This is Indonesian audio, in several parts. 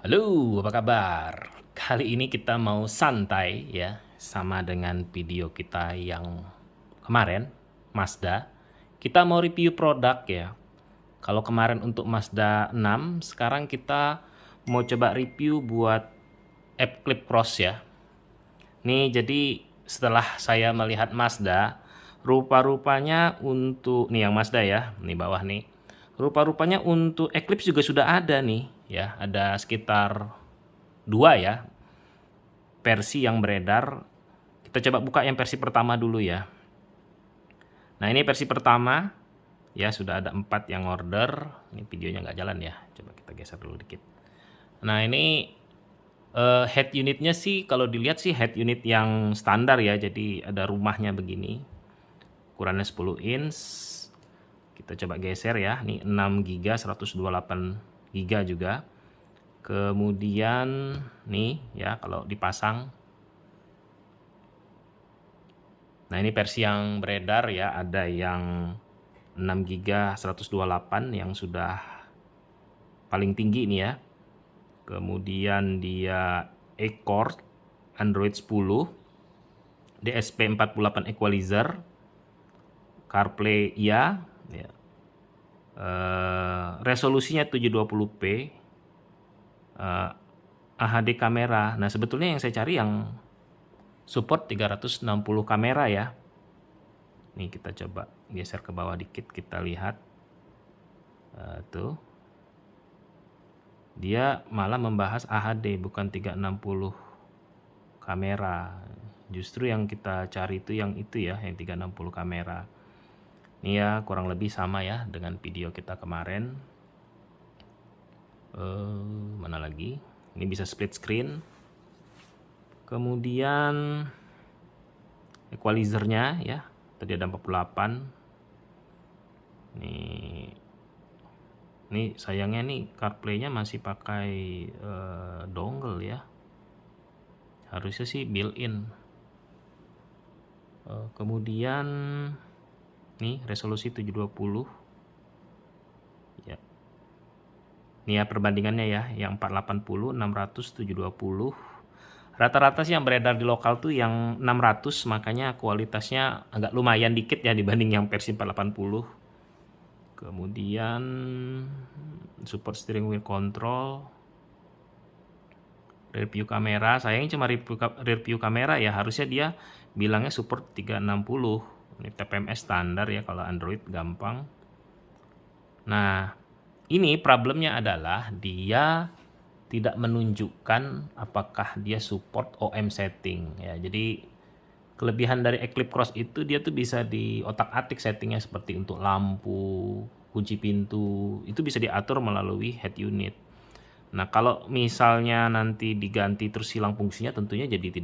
Halo, apa kabar? Kali ini kita mau santai ya, sama dengan video kita yang kemarin, Mazda. Kita mau review produk ya. Kalau kemarin untuk Mazda 6, sekarang kita mau coba review buat Eclipse Cross ya. Nih, jadi setelah saya melihat Mazda, rupa-rupanya untuk nih yang Mazda ya, nih bawah nih. Rupa-rupanya untuk Eclipse juga sudah ada nih ya, ada sekitar dua ya versi yang beredar. Kita coba buka yang versi pertama dulu ya. Nah, ini versi pertama ya, sudah ada 4 yang order. Ini videonya nggak jalan ya, coba kita geser dulu dikit. Nah, ini head unitnya sih kalau dilihat sih head unit yang standar ya, jadi ada rumahnya begini, ukurannya 10 inch. Kita coba geser ya, ini 6 GB 128 GB juga. Kemudian nih ya, kalau dipasang, nah ini versi yang beredar ya, ada yang 6 GB 128 yang sudah paling tinggi ini ya. Kemudian dia E-Core Android 10, DSP 48 equalizer, CarPlay iya ya. Resolusinya 720p, HD kamera. Nah, sebetulnya yang saya cari yang support 360 kamera ya. Nih kita coba geser ke bawah dikit, kita lihat tuh. Dia malah membahas HD bukan 360 kamera. Justru yang kita cari itu yang ya, yang 360 kamera. Ini ya kurang lebih sama ya dengan video kita kemarin. Mana lagi? Ini bisa split screen. Kemudian equalizernya ya, tadi ada 48. Nih sayangnya nih CarPlay-nya masih pakai dongle ya. Harusnya sih built-in. Kemudian nih resolusi 720 ya. Nih ya perbandingannya ya, yang 480, 600, 720. Rata-rata sih yang beredar di lokal tuh yang 600, makanya kualitasnya agak lumayan dikit ya dibanding yang versi 480. Kemudian support steering wheel control, rear view kamera. Sayangnya cuma rear view kamera ya, harusnya dia bilangnya support 360. Ini TPMS standar ya, kalau Android gampang. Nah, ini problemnya adalah dia tidak menunjukkan apakah dia support OM setting ya. Jadi kelebihan dari Eclipse Cross itu dia tuh bisa di otak-atik settingnya, seperti untuk lampu, kunci pintu, itu bisa diatur melalui head unit. Nah, kalau misalnya nanti diganti terus hilang fungsinya, tentunya jadi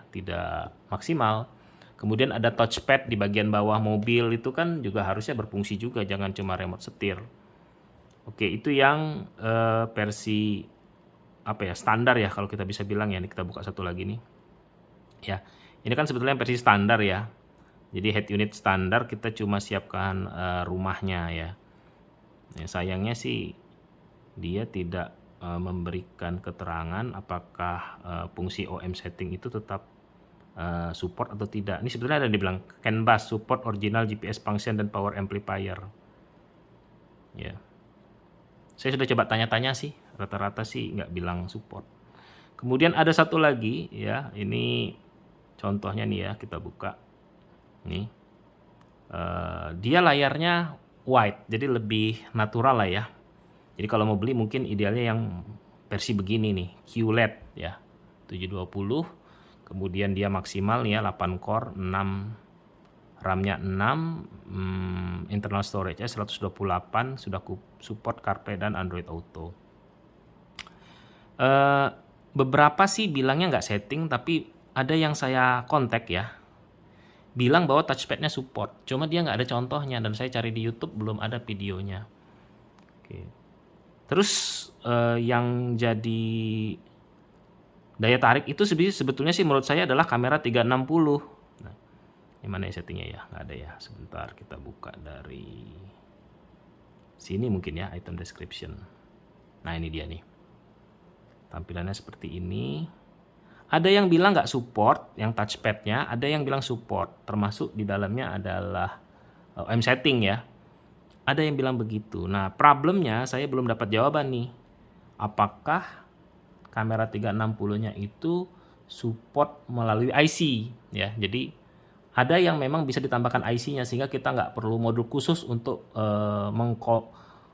tidak maksimal. Kemudian ada touchpad di bagian bawah mobil, itu kan juga harusnya berfungsi juga, jangan cuma remote setir. Oke, itu yang versi apa ya, standar ya kalau kita bisa bilang ya. Ini kita buka satu lagi nih. Ya, ini kan sebetulnya versi standar ya. Jadi head unit standar, kita cuma siapkan rumahnya ya. Sayangnya sih dia tidak memberikan keterangan apakah fungsi OM setting itu tetap support atau tidak. Ini sebetulnya ada dibilang CAN bus support original GPS function dan power amplifier. Ya. Saya sudah coba tanya-tanya sih, rata-rata sih nggak bilang support. Kemudian ada satu lagi ya, ini contohnya nih ya, kita buka. Nih, dia layarnya wide, jadi lebih natural lah ya. Jadi kalau mau beli mungkin idealnya yang versi begini nih, QLED ya, 720. Kemudian dia maksimal nih ya, 8 core, 6 RAM-nya 6, internal storage-nya 128, sudah support CarPlay dan Android Auto. Beberapa sih bilangnya nggak setting, tapi ada yang saya kontak ya, bilang bahwa touchpad-nya support, cuma dia nggak ada contohnya, dan saya cari di YouTube belum ada videonya. Oke. Terus yang jadi daya tarik itu sebetulnya sih menurut saya adalah kamera 360. Nah, ini mana ya settingnya ya? Nggak ada ya. Sebentar, kita buka dari sini mungkin ya, item description. Nah, ini dia nih. Tampilannya seperti ini. Ada yang bilang nggak support yang touchpadnya, ada yang bilang support, termasuk di dalamnya adalah OM setting ya. Ada yang bilang begitu. Nah, problemnya saya belum dapat jawaban nih. Apakah kamera 360-nya itu support melalui IC ya. Jadi ada yang memang bisa ditambahkan IC-nya sehingga kita nggak perlu modul khusus untuk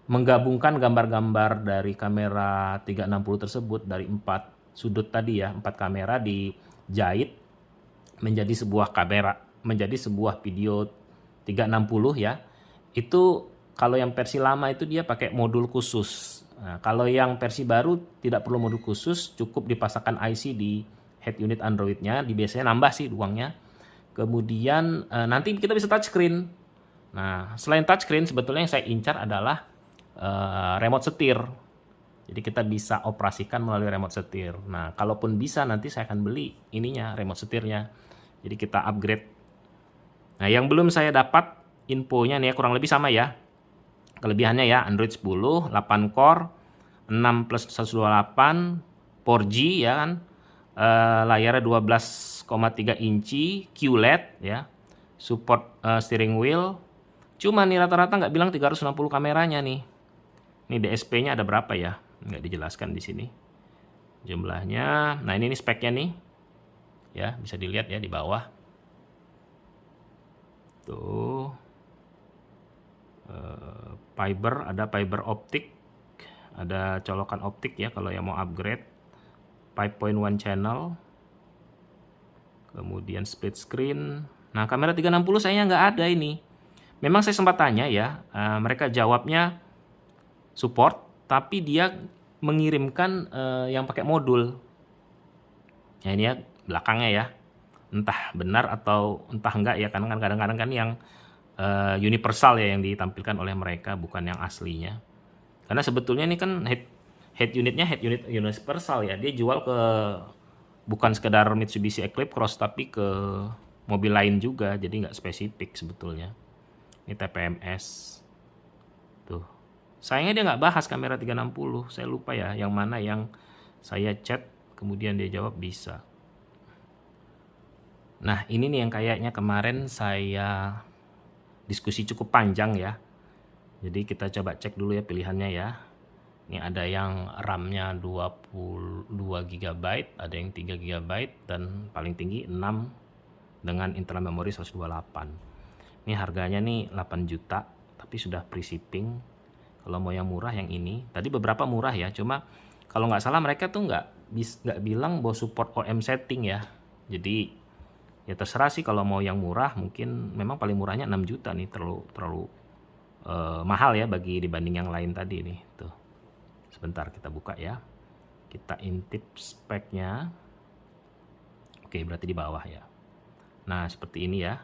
menggabungkan gambar-gambar dari kamera 360 tersebut dari 4 sudut tadi ya, 4 kamera dijahit menjadi sebuah kamera, menjadi sebuah video 360 ya. Itu kalau yang versi lama itu dia pakai modul khusus. Nah, kalau yang versi baru tidak perlu modul khusus, cukup dipasangkan IC di head unit Android-nya, biasanya nambah sih uangnya. Kemudian nanti kita bisa touchscreen. Nah, selain touchscreen sebetulnya yang saya incar adalah remote setir. Jadi kita bisa operasikan melalui remote setir. Nah, kalaupun bisa nanti saya akan beli ininya, remote setirnya. Jadi kita upgrade. Nah, yang belum saya dapat infonya nih ya, kurang lebih sama ya. Kelebihannya ya, Android 10, 8 core, 6 plus 128, 4G ya kan. Layarnya 12,3 inci, QLED ya. Support steering wheel. Cuma nih rata-rata nggak bilang 360 kameranya nih. Ini DSP-nya ada berapa ya? Nggak dijelaskan di sini jumlahnya. Nah, ini speknya nih ya, bisa dilihat ya di bawah tuh. Fiber, ada fiber optik, ada colokan optik ya kalau yang mau upgrade. 5.1 channel, kemudian split screen. Nah, kamera 360 sayangnya nggak ada ini. Memang saya sempat tanya ya, mereka jawabnya support, tapi dia mengirimkan yang pakai modul. Ya ini ya belakangnya ya, entah benar atau entah enggak ya, karena kan kadang-kadang kan yang universal ya yang ditampilkan oleh mereka, bukan yang aslinya. Karena sebetulnya ini kan head unitnya head unit universal ya, dia jual ke bukan sekedar Mitsubishi Eclipse Cross tapi ke mobil lain juga, jadi nggak spesifik sebetulnya. Ini TPMS tuh. Sayangnya dia nggak bahas kamera 360. Saya lupa ya yang mana yang saya chat kemudian dia jawab bisa. Nah, ini nih yang kayaknya kemarin saya diskusi cukup panjang ya. Jadi kita coba cek dulu ya pilihannya ya. Ini ada yang RAM-nya 22 GB, ada yang 3 GB, dan paling tinggi 6 dengan internal memori 128. Ini harganya nih 8 juta, tapi sudah free shipping. Kalau mau yang murah yang ini, tadi beberapa murah ya, cuma kalau nggak salah mereka tuh nggak bilang bahwa support OM setting ya. Jadi ya terserah sih, kalau mau yang murah mungkin memang paling murahnya 6 juta nih, terlalu mahal ya dibanding yang lain tadi nih. Tuh. Sebentar kita buka ya. Kita intip speknya. Oke, berarti di bawah ya. Nah, seperti ini ya.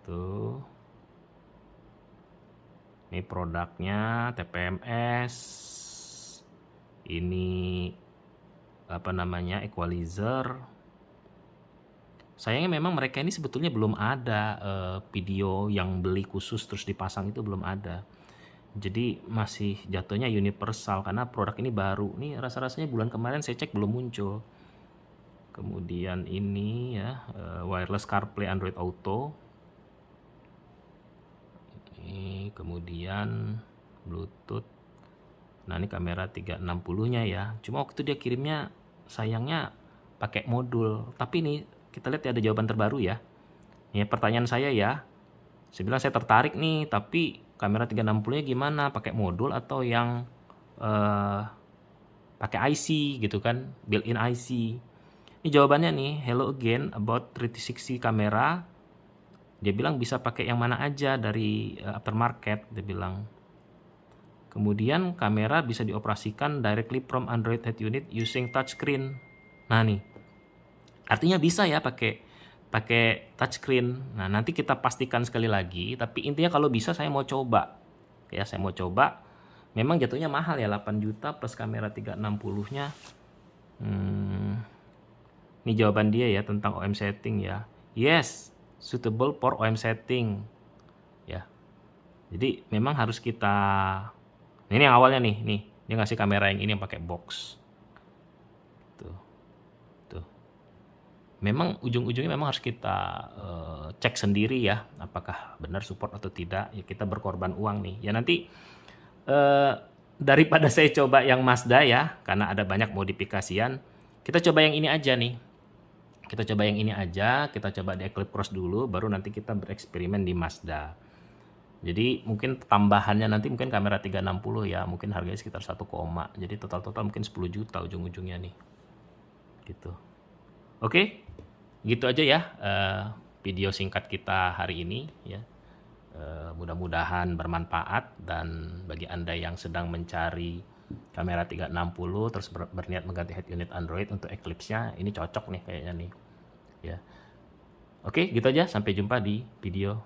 Tuh. Ini produknya TPMS. Ini apa namanya, equalizer. Sayangnya memang mereka ini sebetulnya belum ada video yang beli khusus terus dipasang, itu belum ada. Jadi masih jatuhnya universal karena produk ini baru. Nih rasa-rasanya bulan kemarin saya cek belum muncul. Kemudian ini ya, wireless CarPlay Android Auto. Ini kemudian Bluetooth. Nah, ini kamera 360-nya ya. Cuma waktu dia kirimnya sayangnya pakai modul. Tapi ini kita lihat ya, ada jawaban terbaru ya. Ini pertanyaan saya ya. Saya bilang saya tertarik nih, tapi kamera 360-nya gimana? Pakai modul atau yang pakai IC gitu kan, built-in IC. Ini jawabannya nih, hello again about 360 kamera. Dia bilang bisa pakai yang mana aja dari aftermarket, dia bilang. Kemudian kamera bisa dioperasikan directly from Android head unit using touchscreen. Nah nih, artinya bisa ya pakai touchscreen. Nah, nanti kita pastikan sekali lagi, tapi intinya kalau bisa saya mau coba. Ya, saya mau coba. Memang jatuhnya mahal ya, 8 juta plus kamera 360-nya. Ini jawaban dia ya tentang OM setting ya. Yes, suitable for OM setting. Ya. Jadi memang harus kita. Nah, ini yang awalnya nih, dia ngasih kamera yang ini yang pakai box. Tuh, tuh. Memang ujung-ujungnya memang harus kita cek sendiri ya, apakah benar support atau tidak. Ya kita berkorban uang nih. Ya nanti daripada saya coba yang Mazda ya, karena ada banyak modifikasian, kita coba yang ini aja nih. Kita coba yang ini aja, kita coba di Eclipse Cross dulu, baru nanti kita bereksperimen di Mazda. Jadi mungkin tambahannya nanti mungkin kamera 360 ya, mungkin harganya sekitar 1, jadi total-total mungkin 10 juta ujung-ujungnya nih. Gitu. Oke, gitu aja ya video singkat kita hari ini ya. Mudah-mudahan bermanfaat, dan bagi Anda yang sedang mencari kamera 360 terus berniat mengganti head unit Android untuk Eclipse-nya, ini cocok nih kayaknya nih ya. Oke, gitu aja, sampai jumpa di video